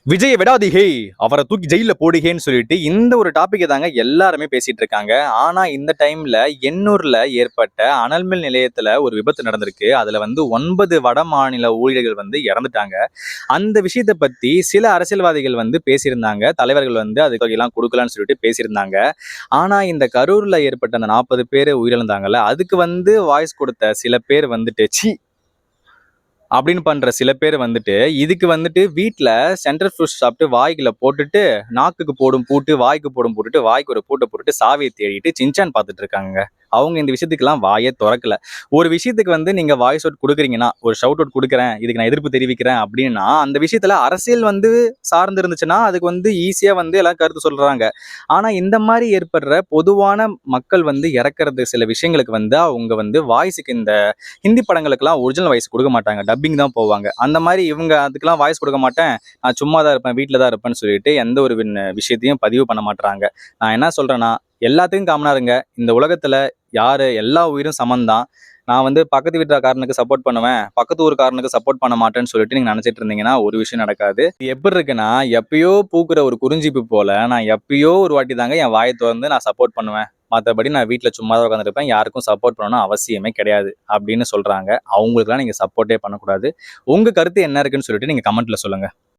விஜய விடாதீகே, அவரை தூக்கி ஜெயில போடுகேன்னு சொல்லிட்டு இந்த ஒரு டாபிக்கை தாங்க எல்லாருமே பேசிட்டு இருக்காங்க. ஆனா இந்த டைம்ல எண்ணூர்ல ஏற்பட்ட அனல்மின் நிலையத்துல ஒரு விபத்து நடந்திருக்கு. அதுல 9 வட மாநில ஊழியர்கள் இறந்துட்டாங்க. அந்த விஷயத்தை பத்தி சில அரசியல்வாதிகள் பேசியிருந்தாங்க. தலைவர்கள் அது தொகையெல்லாம் கொடுக்கலாம்னு சொல்லிட்டு பேசியிருந்தாங்க. ஆனா இந்த கரூர்ல ஏற்பட்ட அந்த 40 பேர் உயிரிழந்தாங்கல்ல, அதுக்கு வாய்ஸ் கொடுத்த சில பேர் ச்சீ அப்படின்னு பண்ற சில பேர் இதுக்கு வீட்ல சென்ட்ரல் ஃப்ரூட்ஸ் சாப்பிட்டு வாய்க்குள்ள போட்டுட்டு நாக்குக்கு போடும் பூட்டு, வாய்க்கு போடும் பூட்டு, வாய்க்கு ஒரு பூட்டை போட்டுட்டு சாவியை தேடிட்டு சின்சான் பார்த்துட்டு இருக்காங்க. அவங்க இந்த விஷயத்துக்கெல்லாம் வாயே திறக்கல. ஒரு விஷயத்துக்கு நீங்க வாய்ஸ் அவுட் கொடுக்குறீங்கன்னா, ஒரு ஷவுட் அவுட் கொடுக்குறேன், இதுக்கு நான் எதிர்ப்பு தெரிவிக்கிறேன் அப்படின்னா, அந்த விஷயத்துல அரசியல் சார்ந்து இருந்துச்சுன்னா அதுக்கு ஈஸியா எல்லாம் கருத்து சொல்றாங்க. ஆனா இந்த மாதிரி ஏற்படுற பொதுவான மக்கள் இறக்குறது சில விஷயங்களுக்கு அவங்க வாய்ஸுக்கு இந்த ஹிந்தி படங்களுக்கெல்லாம் ஒரிஜினல் வாய்ஸ் கொடுக்க மாட்டாங்க, டப்பிங் தான் போவாங்க. அந்த மாதிரி இவங்க அதுக்கெல்லாம் வாய்ஸ் கொடுக்க மாட்டேன், நான் சும்மா தான் இருப்பேன், வீட்டில் தான் இருப்பேன்னு சொல்லிட்டு எந்த ஒரு விஷயத்தையும் பதிவு பண்ண மாட்டாங்க. நான் என்ன சொல்றேன்னா, எல்லாத்துக்கும் காமனா இருங்க. இந்த உலகத்துல யாரு எல்லா உயிரும் சமந்தான். நான் பக்கத்து வீட்டுக்காரனுக்கு சப்போர்ட் பண்ணுவேன், பக்கத்து ஊருக்காரனுக்கு சப்போர்ட் பண்ண மாட்டேன்னு சொல்லிட்டு நீங்க நினைச்சிட்டு இருந்தீங்கன்னா ஒரு விஷயம் நடக்காது. இது எப்படி இருக்குன்னா, எப்பயோ பூக்குற ஒரு குறிஞ்சிப்பு போல நான் எப்பயோ ஒரு வாட்டி தாங்க என் வாயை திறந்து நான் சப்போர்ட் பண்ணுவேன். மற்றபடி நான் வீட்டில் சும்மா தான் உட்காந்துருப்பேன், யாருக்கும் சப்போர்ட் பண்ணணும்னு அவசியமே கிடையாது அப்படின்னு சொல்றாங்க. அவங்களுக்குலாம் நீங்க சப்போர்ட்டே பண்ணக்கூடாது. உங்க கருத்து என்ன இருக்குன்னு சொல்லிட்டு நீங்க கமெண்ட்ல சொல்லுங்க.